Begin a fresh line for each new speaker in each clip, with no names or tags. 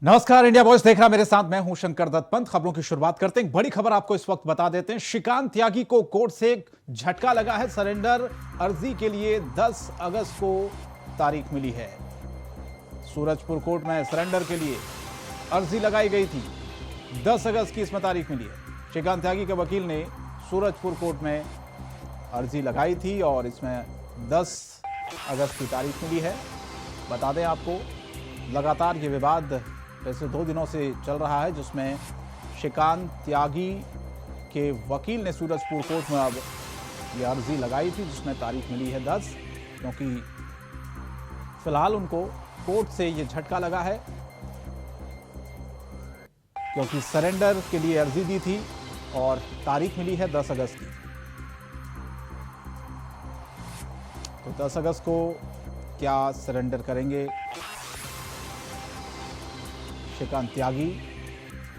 नमस्कार, India voice देख रहा मेरे साथ मैं हूं शंकर दत्त पंत। खबरों की शुरुआत करते हैं। बड़ी खबर आपको इस वक्त बता देते हैं। श्रीकांत त्यागी को कोर्ट से एक झटका लगा है। सरेंडर अर्जी के लिए 10 अगस्त को तारीख मिली है। सूरजपुर कोर्ट में सरेंडर के लिए अर्जी लगाई गई थी। 10 अगस्त की इसमें तारीख मिली है। श्रीकांत त्यागी के वकील ने सूरजपुर कोर्ट में अर्जी लगाई थी और इसमें 10 अगस्त की तारीख मिली है। बता दें आपको, लगातार ये विवाद पिछले 2 दिनों से चल रहा है, जिसमें श्रीकांत त्यागी के वकील ने सूरजपुर कोर्ट में अब ये अर्जी लगाई थी, जिसमें तारीख मिली है 10, क्योंकि फिलहाल उनको कोर्ट से ये झटका लगा है, क्योंकि सरेंडर के लिए अर्जी दी थी और तारीख मिली है 10 अगस्त की। तो 10 अगस्त को क्या सरेंडर करेंगे श्रीकांत त्यागी,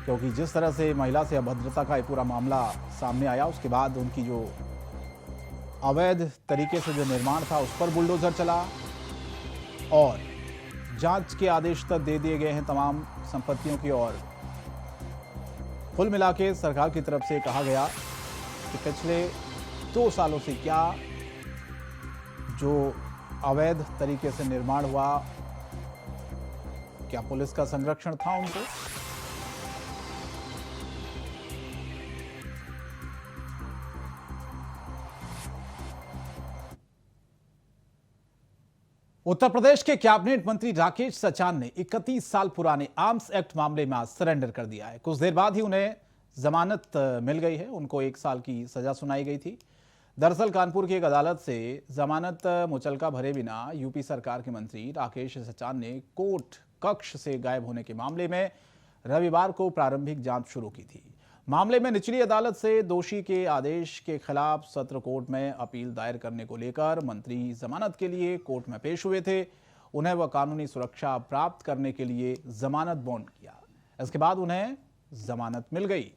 क्योंकि जिस तरह से महिला से अभद्रता का ये पूरा मामला सामने आया, उसके बाद उनकी जो अवैध तरीके से जो निर्माण था उस पर बुलडोजर चला और जांच के आदेश तक दे दिए गए हैं तमाम संपत्तियों की। और कुल मिला के सरकार की तरफ से कहा गया कि पिछले 2 सालों से क्या जो अवैध तरीके से निर्माण हुआ, क्या पुलिस का संरक्षण था उनको? उत्तर प्रदेश के कैबिनेट मंत्री राकेश सचान ने 31 साल पुराने आर्म्स एक्ट मामले में आज सरेंडर कर दिया है। कुछ देर बाद ही उन्हें जमानत मिल गई है। उनको 1 साल की सजा सुनाई गई थी। दरअसल कानपुर की एक अदालत से जमानत मुचलका भरे बिना यूपी सरकार के मंत्री राकेश सचान ने कोर्ट कक्ष से गायब होने के मामले में रविवार को प्रारंभिक जांच शुरू की थी। मामले में निचली अदालत से दोषी के आदेश के खिलाफ सत्र कोर्ट में अपील दायर करने को लेकर मंत्री जमानत के लिए कोर्ट में पेश हुए थे। उन्हें वह कानूनी सुरक्षा प्राप्त करने के लिए जमानत बॉन्ड किया। इसके बाद उन्हें जमानत मिल गई।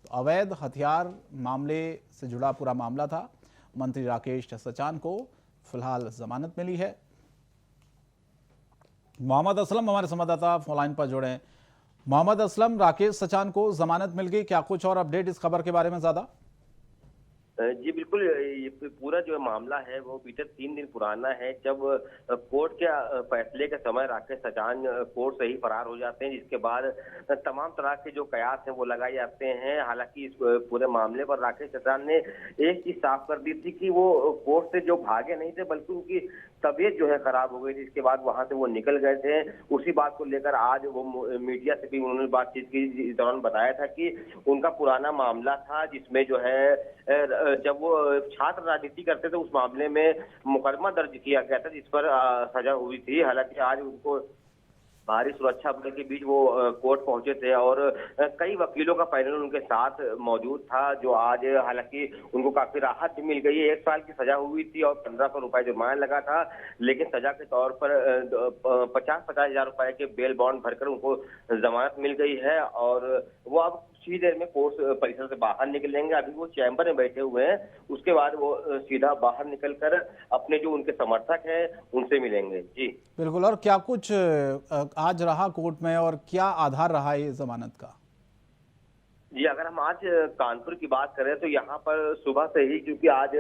तो अवैध हथियार मामले से जुड़ा पूरा मामला था। मंत्री राकेश सचान को फिलहाल जमानत मिली है। मोहम्मद असलम हमारे संवाददाता फोन लाइन पर जुड़े हैं। मोहम्मद असलम, राकेश सचान को जमानत मिल गई, क्या कुछ और अपडेट इस खबर के बारे में ज्यादा?
जी बिल्कुल, ये पूरा जो मामला है वो बीते 3 दिन पुराना है, जब कोर्ट के फैसले के समय राकेश सचान कोर्ट से ही फरार हो जाते हैं, जिसके बाद तमाम तरह के जो कयास हैं वो लगाए जाते हैं। हालांकि इस पूरे मामले पर राकेश सचान ने एक चीज साफ कर दी थी कि वो कोर्ट से जो भागे नहीं थे, बल्कि उनकी तबीयत जो है खराब हो गई थी। इसके बाद वहां से वो निकल गए थे। उसी बात को लेकर आज वो मीडिया से भी उन्होंने बातचीत की, इस दौरान बताया था कि उनका पुराना मामला था, जिसमें जो है जब वो छात्र राजनीति करते थे उस मामले में मुकदमा दर्ज किया गया था, जिस पर सजा हुई थी। हालांकि आज उनको भारी सुरक्षा बल के बीच वो कोर्ट पहुंचे थे और कई वकीलों का पैनल उनके साथ मौजूद था, जो आज हालांकि उनको काफी राहत भी मिल गई है। 1 साल की सजा हुई थी और 1500 रुपए जुर्माना लगा था, लेकिन सजा के तौर पर 50-50 हजार रुपए के बेल बॉन्ड भरकर उनको जमानत मिल गई है। और वो अब कुछ ही देर में कोर्ट परिसर से बाहर निकलेंगे। अभी वो चैम्बर में बैठे हुए हैं, उसके बाद वो सीधा बाहर निकलकर अपने जो उनके समर्थक हैं उनसे मिलेंगे। जी
बिल्कुल। और क्या कुछ आज रहा कोर्ट में और क्या आधार रहा है जमानत का?
जी, अगर हम आज कानपुर की बात करें तो यहाँ पर सुबह से ही, क्योंकि आज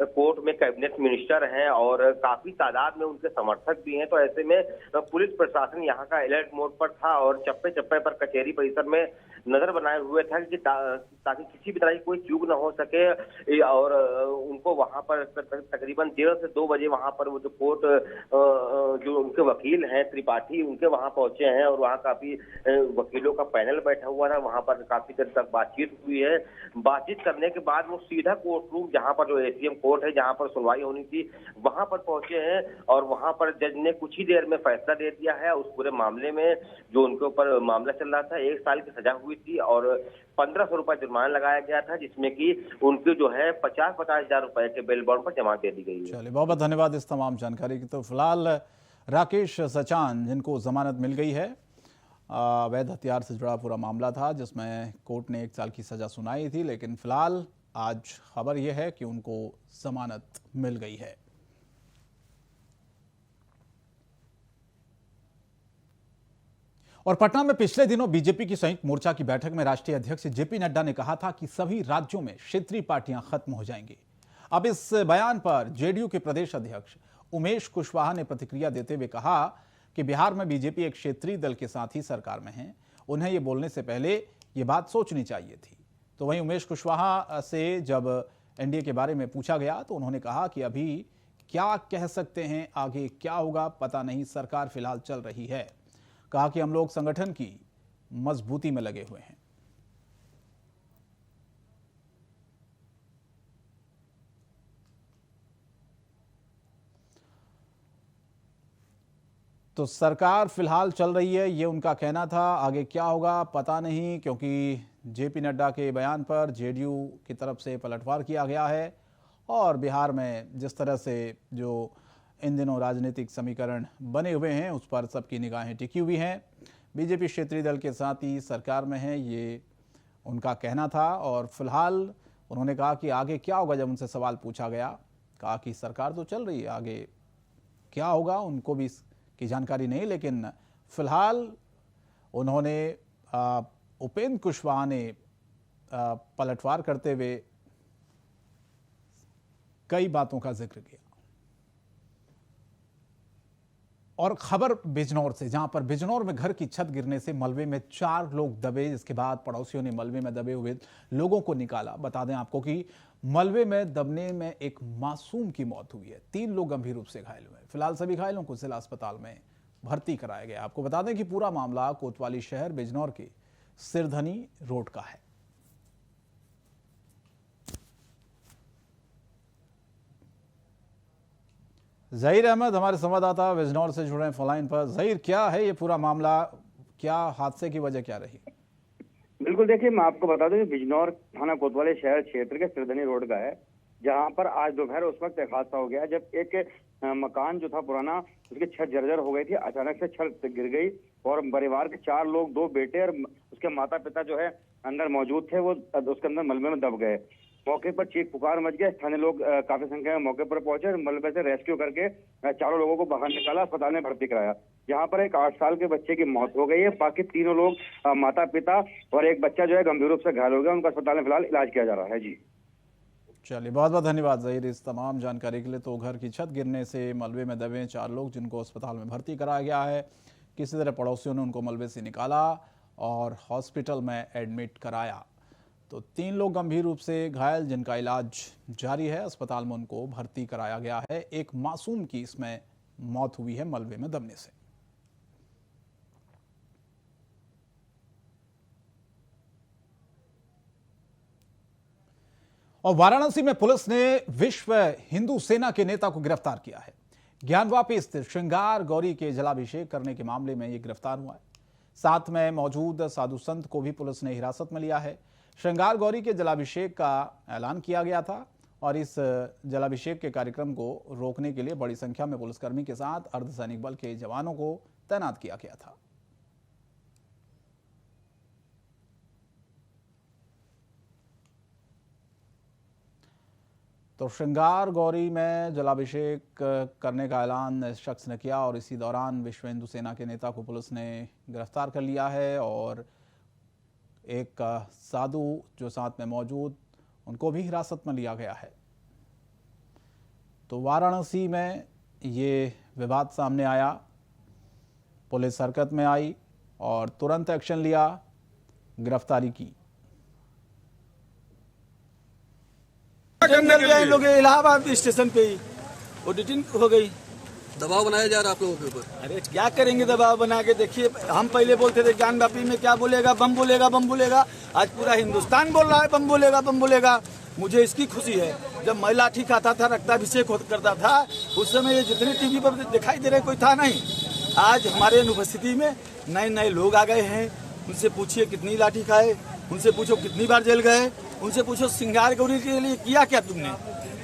कोर्ट में कैबिनेट मिनिस्टर हैं और काफी तादाद में उनके समर्थक भी हैं, तो ऐसे में पुलिस प्रशासन यहाँ का अलर्ट मोड पर था और चप्पे चप्पे पर कचहरी परिसर में नजर बनाए हुए था कि ताकि किसी भी तरह की कोई चूक न हो सके। और उनको वहां पर तकरीबन 1:30 से 2 बजे वहां पर वो जो कोर्ट जो उनके वकील हैं त्रिपाठी, उनके वहां पहुंचे हैं और वहां काफी वकीलों का पैनल बैठा हुआ था। वहां पर काफी देर तक बातचीत हुई है। बातचीत करने के बाद वो सीधा कोर्ट रूम, जहां पर जो एसीएम कोर्ट है, जहां पर सुनवाई होनी थी, वहां पर पहुंचे हैं और वहां पर जज ने कुछ ही देर में फैसला दे दिया है उस पूरे मामले में। जो उनके ऊपर मामला चल रहा था, 1 साल की सजा हुई थी और 1500 रुपए जुर्माना लगाया गया था, जिसमें कि उनकी जो है 50-50 हजार रुपए के बेल बॉन्ड पर जमा दे दी गई है।
चलिए, बहुत बहुत धन्यवाद इस तमाम जानकारी की। तो फिलहाल राकेश सचान, जिनको जमानत मिल गई है, अवैध हथियार से जुड़ा पूरा मामला था जिसमें कोर्ट ने 1 साल की सजा सुनाई थी, लेकिन फिलहाल आज खबर यह है कि उनको जमानत मिल गई है। और पटना में पिछले दिनों बीजेपी की संयुक्त मोर्चा की बैठक में राष्ट्रीय अध्यक्ष जेपी नड्डा ने कहा था कि सभी राज्यों में क्षेत्रीय पार्टियां खत्म हो जाएंगी। अब इस बयान पर जेडीयू के प्रदेश अध्यक्ष उमेश कुशवाहा ने प्रतिक्रिया देते हुए कहा कि बिहार में बीजेपी एक क्षेत्रीय दल के साथ ही सरकार में है, उन्हें ये बोलने से पहले ये बात सोचनी चाहिए थी। तो वहीं उमेश कुशवाहा से जब एनडीए के बारे में पूछा गया तो उन्होंने कहा कि अभी क्या कह सकते हैं, आगे क्या होगा पता नहीं, सरकार फिलहाल चल रही है। कहा कि हम लोग संगठन की मजबूती में लगे हुए हैं। तो सरकार फिलहाल चल रही है, ये उनका कहना था। आगे क्या होगा पता नहीं, क्योंकि जेपी नड्डा के बयान पर जेडीयू की तरफ से पलटवार किया गया है और बिहार में जिस तरह से जो इन दिनों राजनीतिक समीकरण बने हुए हैं उस पर सबकी निगाहें टिकी हुई हैं। बीजेपी क्षेत्रीय दल के साथ ही सरकार में है, ये उनका कहना था। और फिलहाल उन्होंने कहा कि आगे क्या होगा, जब उनसे सवाल पूछा गया, कहा कि सरकार तो चल रही है, आगे क्या होगा उनको भी की जानकारी नहीं। लेकिन फिलहाल उन्होंने उपेंद्र कुशवाहा ने पलटवार करते हुए कई बातों का जिक्र किया। और खबर बिजनौर से, जहां पर बिजनौर में घर की छत गिरने से मलबे में 4 लोग दबे, जिसके बाद पड़ोसियों ने मलबे में दबे हुए लोगों को निकाला। बता दें आपको कि मलबे में दबने में एक मासूम की मौत हुई है, 3 लोग गंभीर रूप से घायल हुए। फिलहाल सभी घायलों को जिला अस्पताल में भर्ती कराया गया। आपको बता दें कि पूरा मामला कोतवाली शहर बिजनौर के सिरधनी रोड का है। जहीर अहमद हमारे संवाददाता बिजनौर से जुड़े हैं फोन लाइन पर। जहीर, क्या है ये पूरा मामला, क्या हादसे की वजह क्या रही?
बिल्कुल, देखिए मैं आपको बता दूं, बिजनौर थाना कोतवाली शहर क्षेत्र के सिरधनी रोड का है, जहां पर आज दोपहर उस वक्त एक हादसा हो गया जब एक मकान जो था पुराना, उसकी छत जर्जर हो गई थी। अचानक से छत गिर गई और परिवार के 4 लोग, 2 बेटे और उसके माता पिता जो है अंदर मौजूद थे, वो उसके अंदर मलबे में दब गए। मौके पर चीख पुकार मच गया। स्थानीय लोग काफी संख्या में मौके पर पहुंचे और मलबे से रेस्क्यू करके 4 लोगों को बाहर निकाला, अस्पताल में भर्ती कराया। यहाँ पर एक 8 साल के बच्चे की मौत हो गई है। बाकी 3 लोग, माता पिता और एक बच्चा जो है गंभीर रूप से घायल हो गया, उनका अस्पताल में फिलहाल इलाज किया जा रहा है। जी
चलिए, बहुत बहुत धन्यवाद जहीर इस तमाम जानकारी के लिए। तो घर की छत गिरने से मलबे में दबे 4 लोग, जिनको अस्पताल में भर्ती कराया गया है। किसी तरह पड़ोसियों ने उनको मलबे से निकाला और हॉस्पिटल में एडमिट कराया। तो 3 लोग गंभीर रूप से घायल, जिनका इलाज जारी है, अस्पताल में उनको भर्ती कराया गया है। एक मासूम की इसमें मौत हुई है मलबे में दबने से। और वाराणसी में पुलिस ने विश्व हिंदू सेना के नेता को गिरफ्तार किया है। ज्ञानवापी स्थित श्रृंगार गौरी के जलाभिषेक करने के मामले में यह गिरफ्तार हुआ है। साथ में मौजूद साधु संत को भी पुलिस ने हिरासत में लिया है। श्रृंगार गौरी के जलाभिषेक का ऐलान किया गया था और इस जलाभिषेक के कार्यक्रम को रोकने के लिए बड़ी संख्या में पुलिसकर्मी के साथ अर्धसैनिक बल के जवानों को तैनात किया गया था। तो श्रृंगार गौरी में जलाभिषेक करने का ऐलान इस शख्स ने किया और इसी दौरान विश्व हिंदू सेना के नेता को पुलिस ने गिरफ्तार कर लिया है और एक साधु जो साथ में मौजूद, उनको भी हिरासत में लिया गया है। तो वाराणसी में ये विवाद सामने आया, पुलिस हरकत में आई और तुरंत एक्शन लिया, गिरफ्तारी की।
लोग इलाहाबाद स्टेशन पे ही वो डिटेन हो गई।
दबाव बनाया जा रहा है आप लोगों के ऊपर?
अरे क्या करेंगे दबाव बना के? देखिए, हम पहले बोलते थे ज्ञानवापी में क्या बोलेगा, बम बोलेगा, बम बोलेगा। आज पूरा हिंदुस्तान बोल रहा है बम बोलेगा, बम बोलेगा। मुझे इसकी खुशी है, जब मैं लाठी खाता था, रक्ताभिषेक करता था, उस समय ये जितने टीवी पर दिखाई दे रहे कोई था नहीं। आज हमारे अनुपस्थिति में नए नए लोग आ गए हैं। उनसे पूछिए कितनी लाठी खाए, उनसे पूछो कितनी बार जेल गए, उनसे पूछो श्रृंगार गौरी के लिए किया क्या तुमने।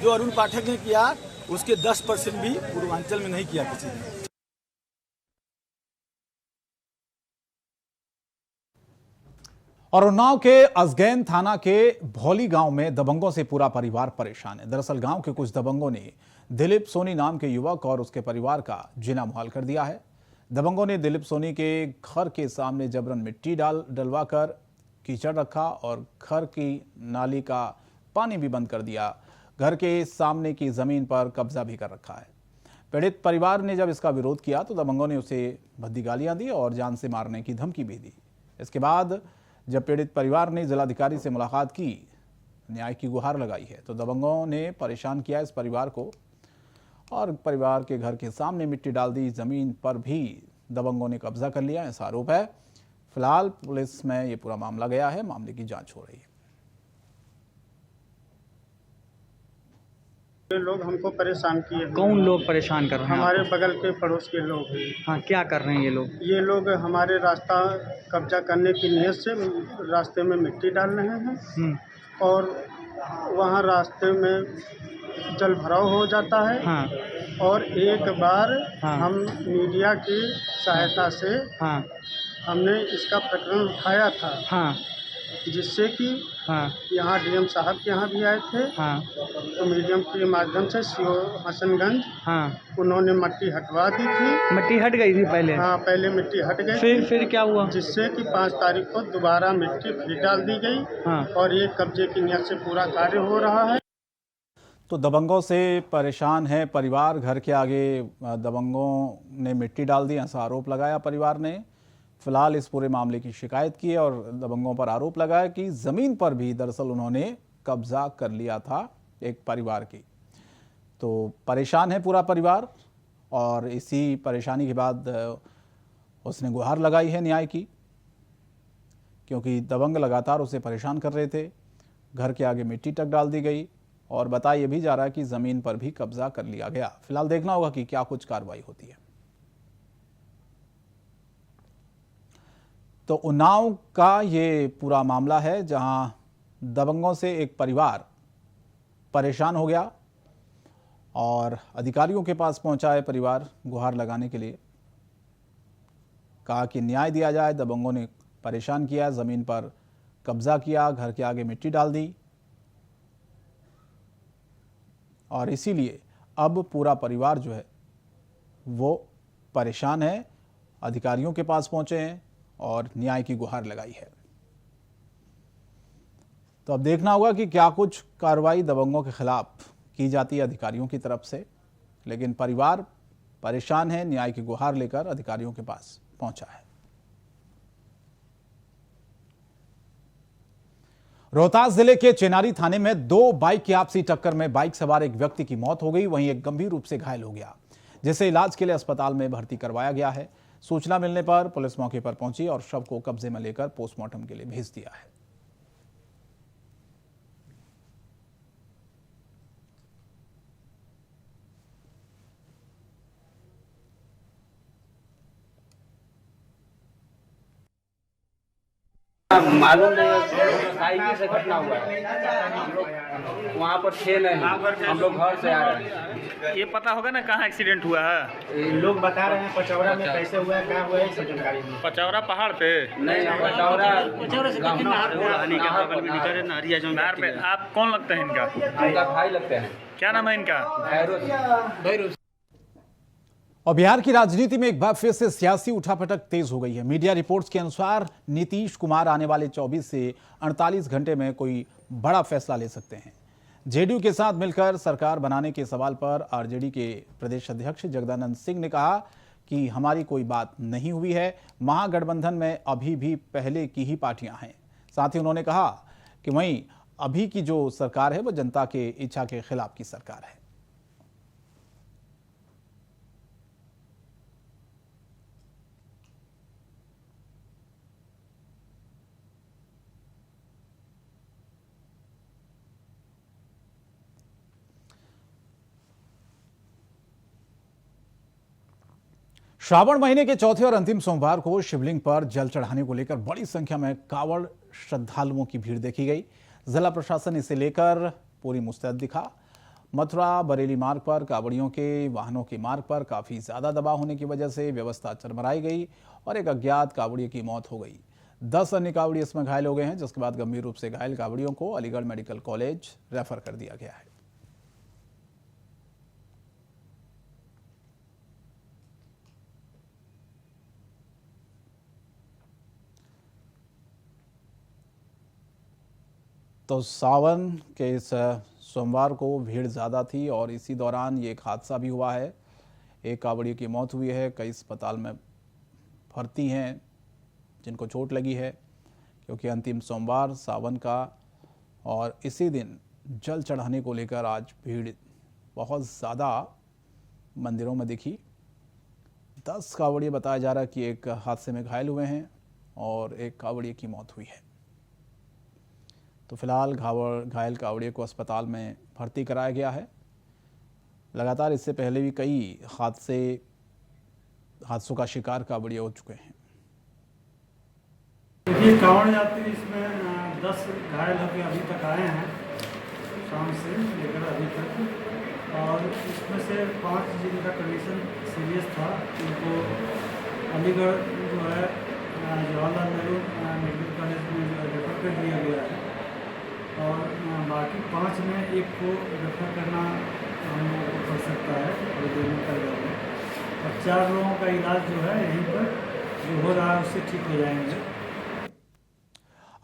जो अरुण पाठक ने किया उसके 10% भी पूर्वांचल में नहीं किया किसी ने।
और उन्नाव के असगैन थाना के भौली गांव में दबंगों से पूरा परिवार परेशान है। दरअसल गांव के कुछ दबंगों ने दिलीप सोनी नाम के युवक और उसके परिवार का जीना मुहाल कर दिया है। दबंगों ने दिलीप सोनी के घर के सामने जबरन मिट्टी डलवाकर कीचड़ रखा और घर की नाली का पानी भी बंद कर दिया। घर के सामने की जमीन पर कब्जा भी कर रखा है। पीड़ित परिवार ने जब इसका विरोध किया तो दबंगों ने उसे भद्दी गालियां दी और जान से मारने की धमकी भी दी। इसके बाद जब पीड़ित परिवार ने जिलाधिकारी से मुलाकात की, न्याय की गुहार लगाई है, तो दबंगों ने परेशान किया इस परिवार को और परिवार के घर के सामने मिट्टी डाल दी। जमीन पर भी दबंगों ने कब्जा कर लिया, ऐसा आरोप है। फिलहाल पुलिस में ये पूरा मामला गया है, मामले की जांच हो रही है।
ये लोग हमको परेशान किए हुए
कौन लोग परेशान कर रहे हैं
हमारे
आपको?
बगल के पड़ोस के लोग हैं।
हाँ, क्या कर रहे हैं ये लोग?
ये लोग हमारे रास्ता कब्जा करने की नीयत से रास्ते में मिट्टी डाल रहे हैं और वहाँ रास्ते में जल भराव हो जाता है।
हाँ,
और एक बार
हाँ।
हम मीडिया की सहायता से
हाँ,
हमने इसका प्रकरण उठाया था,
हाँ,
जिससे कि
हाँ,
यहाँ डीएम साहब के यहाँ भी आए थे।
हाँ,
तो मीडियम के माध्यम से सीओ हसनगंज
हाँ।
उन्होंने मिट्टी हटवा दी थी।
मिट्टी हट गई थी पहले?
हाँ, पहले मिट्टी हट गई,
फिर क्या हुआ?
जिससे कि 5 तारीख को दोबारा मिट्टी फिर डाल दी गई।
हाँ।
और ये कब्जे की नियत से पूरा कार्य हो रहा है।
तो दबंगों से परेशान है परिवार। घर के आगे दबंगों ने मिट्टी डाल दी, ऐसा आरोप लगाया परिवार ने। फिलहाल इस पूरे मामले की शिकायत की है और दबंगों पर आरोप लगाया कि जमीन पर भी दरअसल उन्होंने कब्जा कर लिया था एक परिवार की। तो परेशान है पूरा परिवार और इसी परेशानी के बाद उसने गुहार लगाई है न्याय की, क्योंकि दबंग लगातार उसे परेशान कर रहे थे। घर के आगे मिट्टी तक डाल दी गई और बताया यह भी जा रहा है कि जमीन पर भी कब्जा कर लिया गया। फिलहाल देखना होगा कि क्या कुछ कार्रवाई होती है। तो उन्नाव का ये पूरा मामला है जहां दबंगों से एक परिवार परेशान हो गया और अधिकारियों के पास पहुंचा है परिवार गुहार लगाने के लिए। कहा कि न्याय दिया जाए, दबंगों ने परेशान किया, जमीन पर कब्जा किया, घर के आगे मिट्टी डाल दी और इसीलिए अब पूरा परिवार जो है वो परेशान है। अधिकारियों के पास पहुंचे हैं और न्याय की गुहार लगाई है। तो अब देखना होगा कि क्या कुछ कार्रवाई दबंगों के खिलाफ की जाती है अधिकारियों की तरफ से, लेकिन परिवार परेशान है, न्याय की गुहार लेकर अधिकारियों के पास पहुंचा है। रोहतास जिले के चेनारी थाने में 2 बाइक की आपसी टक्कर में बाइक सवार एक व्यक्ति की मौत हो गई, वहीं एक गंभीर रूप से घायल हो गया, जिसे इलाज के लिए अस्पताल में भर्ती करवाया गया है। सूचना मिलने पर पुलिस मौके पर पहुंची और शव को कब्जे में लेकर पोस्टमार्टम के लिए भेज दिया है।
मालूम नहीं, साइकिल से घटना हुआ है। वहाँ पर थे नहीं, हम लोग घर से आ रहे हैं।
ये पता होगा ना कहाँ एक्सीडेंट हुआ है?
लोग बता रहे हैं पचौड़ा में कैसे हुआ है, क्या हुआ है, सब जानकारी नहीं।
पचौरा पहाड़ पे?
नहीं, पचौरा से
नहर पे। आप कौन लगते हैं इनका?
इनका भाई लगते हैं।
क्या नाम है इनका?
भैरव।
और बिहार की राजनीति में एक बार फिर से सियासी उठापटक तेज हो गई है। मीडिया रिपोर्ट्स के अनुसार नीतीश कुमार आने वाले 24 से 48 घंटे में कोई बड़ा फैसला ले सकते हैं। जेडीयू के साथ मिलकर सरकार बनाने के सवाल पर आरजेडी के प्रदेश अध्यक्ष जगदानंद सिंह ने कहा कि हमारी कोई बात नहीं हुई है, महागठबंधन में अभी भी पहले की ही पार्टियां हैं। साथ ही उन्होंने कहा कि वहीं अभी की जो सरकार है वह जनता के इच्छा के खिलाफ की सरकार है। श्रावण महीने के चौथे और अंतिम सोमवार को शिवलिंग पर जल चढ़ाने को लेकर बड़ी संख्या में कांवड़ श्रद्धालुओं की भीड़ देखी गई। जिला प्रशासन इसे लेकर पूरी मुस्तैद दिखा। मथुरा बरेली मार्ग पर कांवड़ियों के वाहनों के मार्ग पर काफी ज्यादा दबाव होने की वजह से व्यवस्था चरमराई गई और एक अज्ञात कांवड़िए की मौत हो गई। 10 अन्य कांवड़िए इसमें घायल हो गए हैं, जिसके बाद गंभीर रूप से घायल कांवड़ियों को अलीगढ़ मेडिकल कॉलेज रेफर कर दिया गया है। तो सावन के इस सोमवार को भीड़ ज़्यादा थी और इसी दौरान ये एक हादसा भी हुआ है। एक कांवड़िए की मौत हुई है, कई अस्पताल में भर्ती हैं जिनको चोट लगी है, क्योंकि अंतिम सोमवार सावन का और इसी दिन जल चढ़ाने को लेकर आज भीड़ बहुत ज़्यादा मंदिरों में दिखी। 10 कांवड़िए बताया जा रहा है कि एक हादसे में घायल हुए हैं और एक कांवड़िए की मौत हुई है। तो फिलहाल घायल कांवड़िए को अस्पताल में भर्ती कराया गया है। लगातार इससे पहले भी कई हादसों का शिकार कांवड़िए हो चुके हैं।
देखिए, कांवड़ यात्री इसमें 10 घायल होकर अभी तक आए हैं, शाम से लेकर अभी तक, और इसमें से 5 जिनका कंडीशन सीरियस था, उनको अलीगढ़ जो है जवाहरलाल नेहरू मेडिकल कॉलेज में जो है रेफर कर दिया गया है, और बाकी 5 में एक को रेफर करना हम लोगों को पड़ सकता है थोड़ी देर में कर जाएंगे, और 4 लोगों का इलाज जो है यहीं पर जो हो रहा है उससे ठीक हो जाएंगे।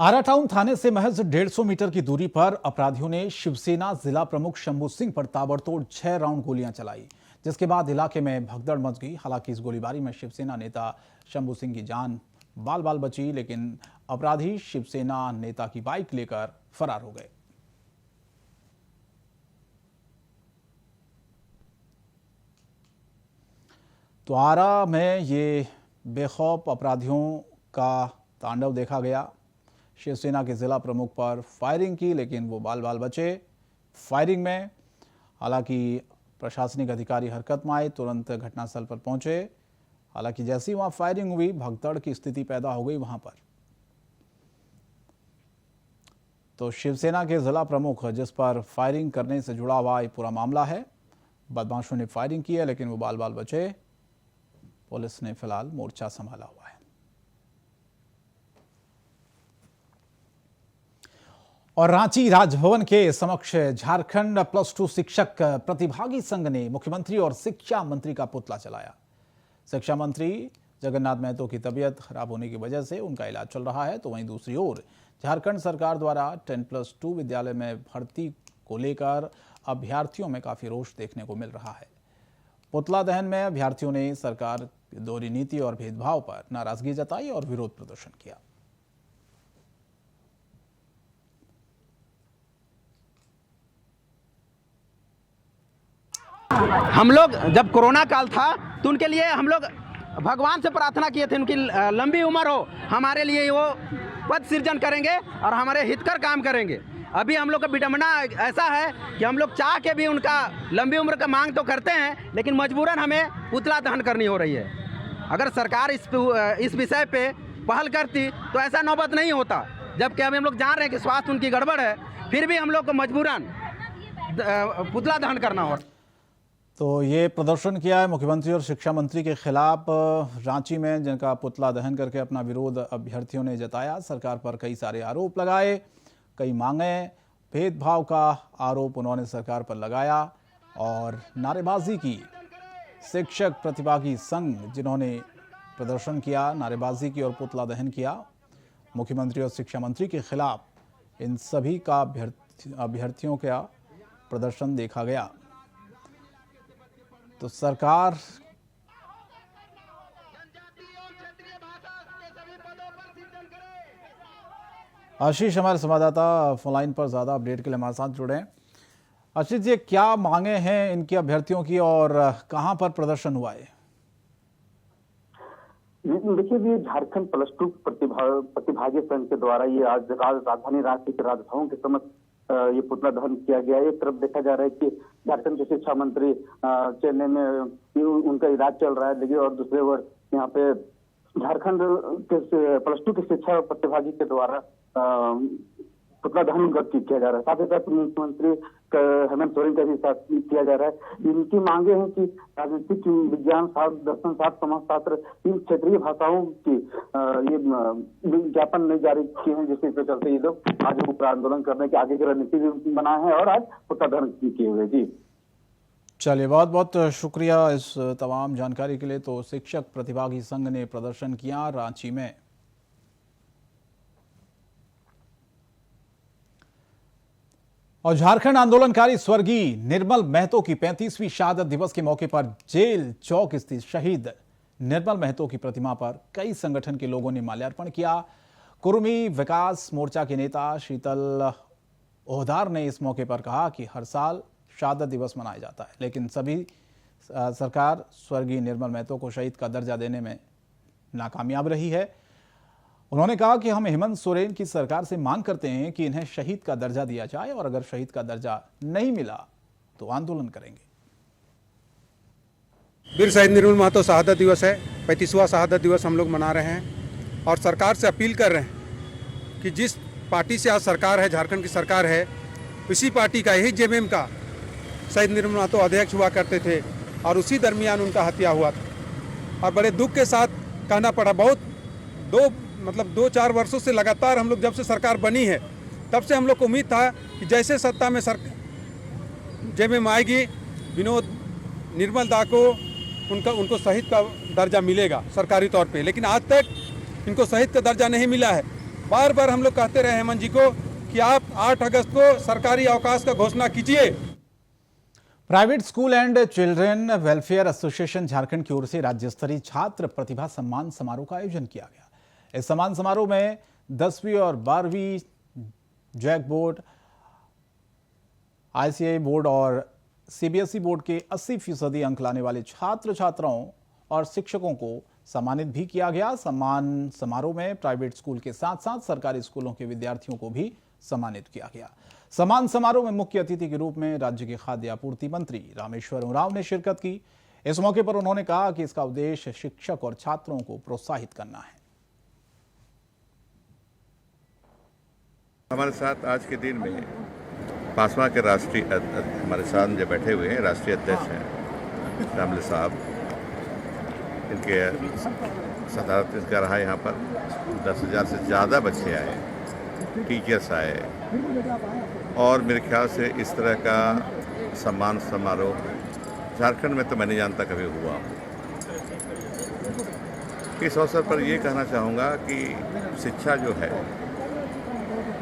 आरा टाउन थाने से महज 150 मीटर की दूरी पर अपराधियों ने शिवसेना जिला प्रमुख शंभू सिंह पर ताबड़तोड़ 6 राउंड गोलियां चलाई, जिसके बाद इलाके में भगदड़ मच गई। हालांकि इस गोलीबारी में शिवसेना नेता शंभू सिंह की जान बाल बाल बची, लेकिन अपराधी शिवसेना नेता की बाइक लेकर फरार हो गए। तो आरा में ये बेखौफ अपराधियों का तांडव देखा गया। शिवसेना के जिला प्रमुख पर फायरिंग की, लेकिन वो बाल बाल बचे फायरिंग में। हालांकि प्रशासनिक अधिकारी हरकत में आए, तुरंत घटनास्थल पर पहुंचे। हालांकि जैसी वहां फायरिंग हुई, भगदड़ की स्थिति पैदा हो गई वहां पर। तो शिवसेना के जिला प्रमुख जिस पर फायरिंग करने से जुड़ा हुआ ये पूरा मामला है, बदमाशों ने फायरिंग की है, लेकिन वो बाल बाल बचे। पुलिस ने फिलहाल मोर्चा संभाला हुआ है। और रांची राजभवन के समक्ष झारखंड +2 शिक्षक प्रतिभागी संघ ने मुख्यमंत्री और शिक्षा मंत्री का पुतला चलाया। शिक्षा मंत्री जगन्नाथ महतो की तबीयत खराब होने की वजह से उनका इलाज चल रहा है, तो वहीं दूसरी ओर झारखंड सरकार द्वारा 10+2 विद्यालय में भर्ती को लेकर अभ्यर्थियों में काफी रोष देखने को मिल रहा है। पुतला दहन में अभ्यर्थियों ने सरकार की दोहरी नीति और भेदभाव पर नाराजगी जताई और विरोध प्रदर्शन किया।
हम लोग जब कोरोना काल था तो उनके लिए हम लोग भगवान से प्रार्थना किए थे, उनकी लंबी उम्र हो, हमारे लिए वो पद सृजन करेंगे और हमारे हितकर काम करेंगे। अभी हम लोग का विडंबना ऐसा है कि हम लोग चाह के भी उनका लंबी उम्र का मांग तो करते हैं, लेकिन मजबूरन हमें पुतला दहन करनी हो रही है। अगर सरकार इस विषय पे पहल करती तो ऐसा नौबत नहीं होता। जबकि अभी हम लोग जान रहे हैं कि स्वास्थ्य उनकी गड़बड़ है, फिर भी हम लोग को मजबूरन पुतला दहन करना हो।
तो ये प्रदर्शन किया है मुख्यमंत्री और शिक्षा मंत्री के खिलाफ रांची में, जिनका पुतला दहन करके अपना विरोध अभ्यर्थियों ने जताया। सरकार पर कई सारे आरोप लगाए, कई मांगे, भेदभाव का आरोप उन्होंने सरकार पर लगाया और नारेबाजी की। शिक्षक प्रतिभागी संघ जिन्होंने प्रदर्शन किया, नारेबाजी की और पुतला दहन किया, मुख्यमंत्री और शिक्षा मंत्री के खिलाफ इन सभी का अभ्यर्थियों का प्रदर्शन देखा गया। तो सरकार आशीष हमारे संवाददाता फोनलाइन पर ज्यादा अपडेट के लिए हमारे साथ जुड़े हैं। आशीष जी, क्या मांगे हैं इनके अभ्यर्थियों की और कहां पर प्रदर्शन हुआ है?
देखिए, ये झारखंड +2 प्रतिभागी संघ के द्वारा ये आज राजधानी रांची के राजभवन के समक्ष ये पुतला दहन किया गया है। एक तरफ देखा जा रहा है कि झारखंड के शिक्षा मंत्री चेन्नई में उनका इलाज चल रहा है, लेकिन और दूसरे ओर यहाँ पे झारखंड के +2 के शिक्षा प्रतिभागी के द्वारा पुतला दहन किया जा रहा है। साथ ही साथ मुख्यमंत्री हेमंत सोरेन का भी साथ किया जा रहा है। इनकी मांगे हैं कि राजनीतिक विज्ञान शास्त्र, दर्शन शास्त्र, समाजशास्त्र, इन क्षेत्रीय भाषाओं की ये विज्ञापन नहीं जारी किए हैं, जिसके चलते ये लोग आज ऊपर आंदोलन करने की आगे की रणनीति भी बनाए हैं और आज पुतला दहन किए हुए। जी
चलिए, बहुत बहुत शुक्रिया इस तमाम जानकारी के लिए। तो शिक्षक प्रतिभागी संघ ने प्रदर्शन किया रांची में। और झारखंड आंदोलनकारी स्वर्गीय निर्मल महतो की 35वीं शहादत दिवस के मौके पर जेल चौक स्थित शहीद निर्मल महतो की प्रतिमा पर कई संगठन के लोगों ने माल्यार्पण किया। कुर्मी विकास मोर्चा के नेता शीतल ओहदार ने इस मौके पर कहा कि हर साल शहादत दिवस मनाया जाता है, लेकिन सभी सरकार स्वर्गीय निर्मल महतो को शहीद का दर्जा देने में नाकामयाब रही है। उन्होंने कहा कि हम हेमंत सोरेन की सरकार से मांग करते हैं कि इन्हें शहीद का दर्जा दिया जाए और अगर शहीद का दर्जा नहीं मिला तो आंदोलन करेंगे।
वीर शहीद निर्मल महतो शहादत दिवस है, 35वां शहादत दिवस हम लोग मना रहे हैं और सरकार से अपील कर रहे हैं कि जिस पार्टी से आज सरकार है, झारखंड की सरकार है, उसी पार्टी का यही जेएमएम का शहीद निर्मल महतो अध्यक्ष हुआ करते थे और उसी दरमियान उनका हत्या हुआ था। और बड़े दुख के साथ कहना पड़ा, बहुत 2-4 वर्षों से लगातार हम लोग जब से सरकार बनी है तब से हम लोग को उम्मीद था कि जैसे सत्ता में जेएमएम आएगी, विनोद निर्मल दा को उनको शहीद का दर्जा मिलेगा सरकारी तौर पे, लेकिन आज तक इनको शहीद का दर्जा नहीं मिला है। बार बार हम लोग कहते रहे हेमंत जी को कि आप 8 अगस्त को सरकारी अवकाश का घोषणा कीजिए।
Private school and children welfare association Jharkhand की ओर से राज्य स्तरीय छात्र प्रतिभा सम्मान समारोह का आयोजन किया गया। इस सम्मान समारोह में 10वीं और 12वीं जैक बोर्ड, आईसीएसई बोर्ड और सीबीएसई बोर्ड के 80% अंक लाने वाले छात्र छात्राओं और शिक्षकों को सम्मानित भी किया गया। सम्मान समारोह में प्राइवेट स्कूल के साथ साथ सरकारी स्कूलों के विद्यार्थियों को भी सम्मानित किया गया। सम्मान समारोह में मुख्य अतिथि के रूप में राज्य के खाद्य आपूर्ति मंत्री रामेश्वर उरांव ने शिरकत की। इस मौके पर उन्होंने कहा कि इसका उद्देश्य शिक्षक और छात्रों को प्रोत्साहित करना है।
हमारे साथ आज के दिन में पासवां के राष्ट्रीय हमारे साथ जो बैठे हुए हैं राष्ट्रीय अध्यक्ष हैं रामले साहब, इनके सदारत इनका रहा। यहाँ पर 10,000 से ज़्यादा बच्चे आए, टीचर्स आए और मेरे ख्याल से इस तरह का सम्मान समारोह झारखंड में तो मैं नहीं जानता कभी हुआ। इस अवसर पर ये कहना चाहूँगा कि शिक्षा जो है,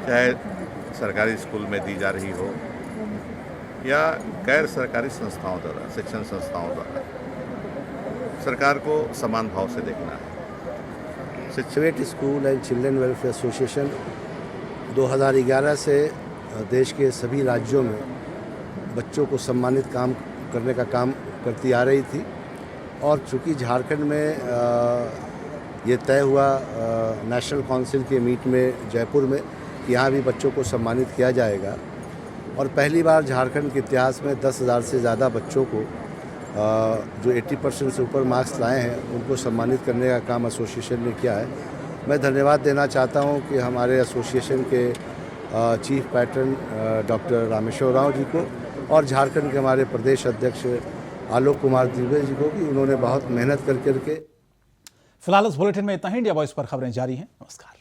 चाहे सरकारी स्कूल में दी जा रही हो या गैर सरकारी संस्थाओं द्वारा, शिक्षण संस्थाओं द्वारा, सरकार को समान भाव से देखना है।
Private school and children welfare association 2011 से देश के सभी राज्यों में बच्चों को सम्मानित काम करने का काम करती आ रही थी और चूँकि झारखंड में ये तय हुआ नेशनल काउंसिल के मीट में जयपुर में कि यहाँ भी बच्चों को सम्मानित किया जाएगा और पहली बार झारखंड के इतिहास में 10,000 से ज़्यादा बच्चों को जो 80% से ऊपर मार्क्स लाए हैं उनको सम्मानित करने का काम एसोसिएशन ने किया है। मैं धन्यवाद देना चाहता हूँ कि हमारे एसोसिएशन के chief patron doctor Rameshwar Oraon ji को और झारखंड के हमारे प्रदेश अध्यक्ष आलोक कुमार द्विवेदी जी को कि उन्होंने बहुत मेहनत करके।
फिलहाल इस बुलेटिन में इतना ही। इंडिया वॉइस पर खबरें जारी हैं। नमस्कार।